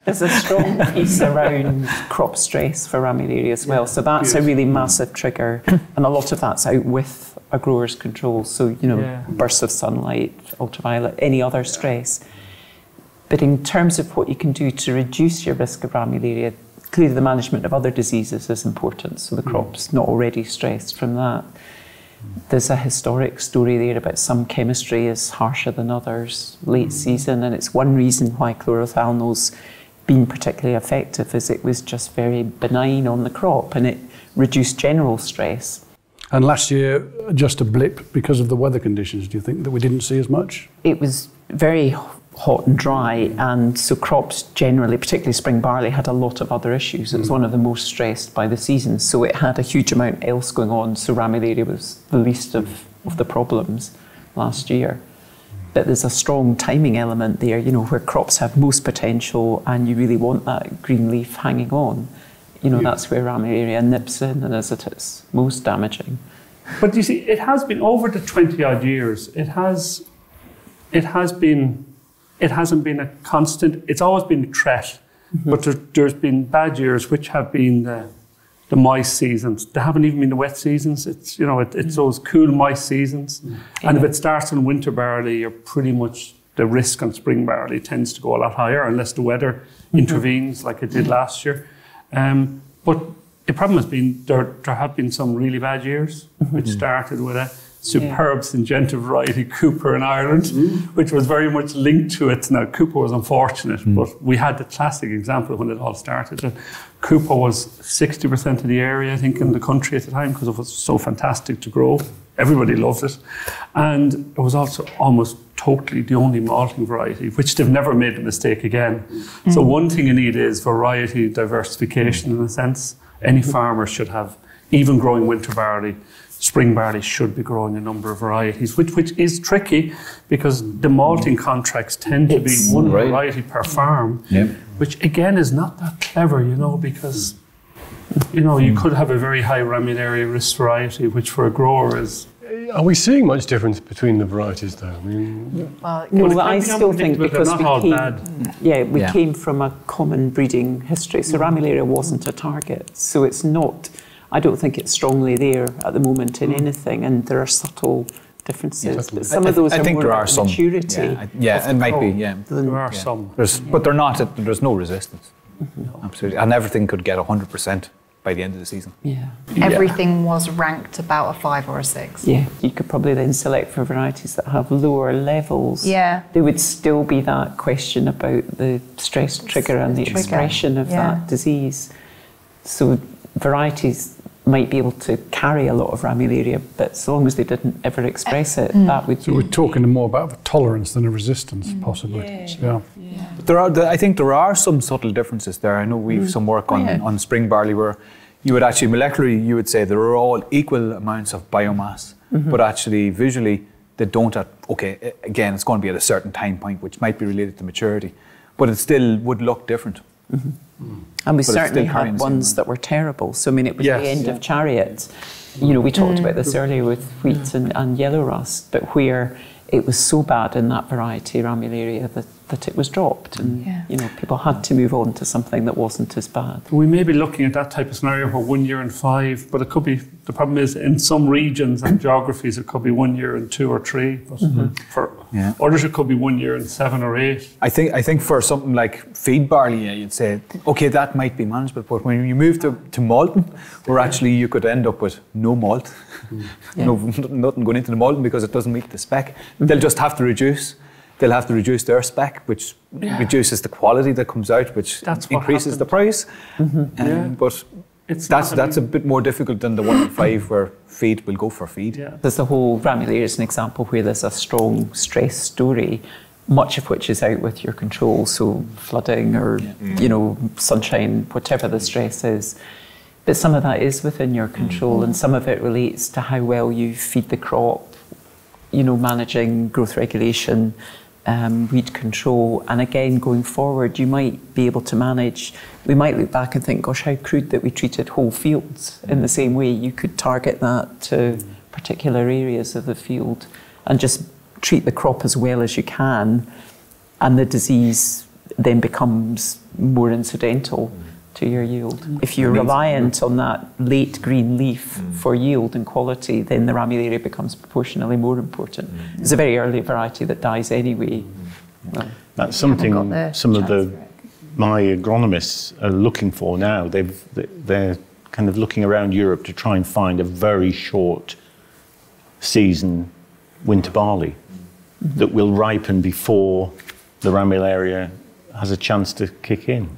There's a strong piece around crop stress for Ramularia as well. So that's a really massive trigger. And a lot of that's out with a grower's control. So, bursts of sunlight, ultraviolet, any other stress. But in terms of what you can do to reduce your risk of Ramularia, clearly the management of other diseases is important. So the crop's not already stressed from that. There's a historic story there about some chemistry is harsher than others late season, and it's one reason why chlorothalonil's been particularly effective is it was just very benign on the crop and it reduced general stress. And last year, just a blip because of the weather conditions, do you think, that we didn't see as much? It was very hot and dry, and so crops generally, particularly spring barley, had a lot of other issues. It was one of the most stressed by the season, so it had a huge amount else going on, so Ramularia was the least of the problems last year. But there's a strong timing element there, where crops have most potential and you really want that green leaf hanging on. That's where Ramularia nips in and is at its most damaging. But you see, it has been over the 20 odd years, it hasn't been a constant, it's always been a threat, but there's been bad years which have been the moist seasons. They haven't even been the wet seasons. It's, it's those cool moist seasons. And if it starts in winter barley, you're pretty much, the risk on spring barley tends to go a lot higher unless the weather intervenes like it did last year. But the problem has been there have been some really bad years, which started with a superb Syngenta variety, Cooper in Ireland, which was very much linked to it. Now, Cooper was unfortunate, but we had the classic example when it all started. Cooper was 60% of the area, I think, in the country at the time because it was so fantastic to grow. Everybody loved it. And it was also almost totally the only malting variety, which they've never made the mistake again. So one thing you need is variety diversification in a sense. Any farmer should have, even growing winter barley, spring barley should be growing a number of varieties, which is tricky because the malting contracts tend to be one variety per farm, which again is not that clever, because you could have a very high Ramularia risk variety, which for a grower is... Are we seeing much difference between the varieties though? No, I still think because we came from a common breeding history, so Ramularia wasn't a target, so it's not... I don't think it's strongly there at the moment in anything, and there are subtle differences. But some of those I think there are some maturity. It might be. There are some. But they're not. There's no resistance. No. Absolutely, and everything could get 100% by the end of the season. Everything was ranked about a 5 or a 6. Yeah, you could probably then select for varieties that have lower levels. Yeah. There would still be that question about the stress trigger and the expression of that disease. So varieties might be able to carry a lot of Ramularia, but as long as they didn't ever express it, that would So we're talking more about a tolerance than a resistance, possibly. But I think there are some subtle differences there. I know we've some work on spring barley where you would actually, molecularly, you would say there are all equal amounts of biomass, but actually visually they don't again, it's going to be at a certain time point, which might be related to maturity, but it still would look different. And we certainly had ones that were terrible. So, I mean, it was the end of Chariot. We talked about this earlier with wheat and yellow rust, but where it was so bad in that variety, Ramularia, that it was dropped. And, people had to move on to something that wasn't as bad. We may be looking at that type of scenario for 1 year and 5, but it could be, the problem is in some regions and geographies, it could be 1 year and 2 or 3. But for others, it could be 1 year and 7 or 8. I think for something like feed barley, you'd say, okay, that might be manageable, but when you move to malting, where actually you could end up with no malt, nothing going into the malting because it doesn't meet the spec, they'll just have to reduce. They'll have to reduce their spec, which reduces the quality that comes out, which increases the price. But that's a bit more difficult than the 1 in 5 where feed will go for feed. There's the whole Ramularia is an example where there's a strong stress story, much of which is out with your control, so flooding or sunshine, whatever the stress is. But some of that is within your control, and some of it relates to how well you feed the crop, managing growth regulation, weed control, and again going forward you might be able to manage, we might look back and think, gosh, how crude that we treated whole fields. In the same way you could target that to particular areas of the field and just treat the crop as well as you can, and the disease then becomes more incidental to your yield. If you're reliant on that late green leaf for yield and quality, then the Ramularia becomes proportionally more important. It's a very early variety that dies anyway. Well, that's something some of my agronomists are looking for now. They're kind of looking around Europe to try and find a very short season winter barley that will ripen before the Ramularia has a chance to kick in.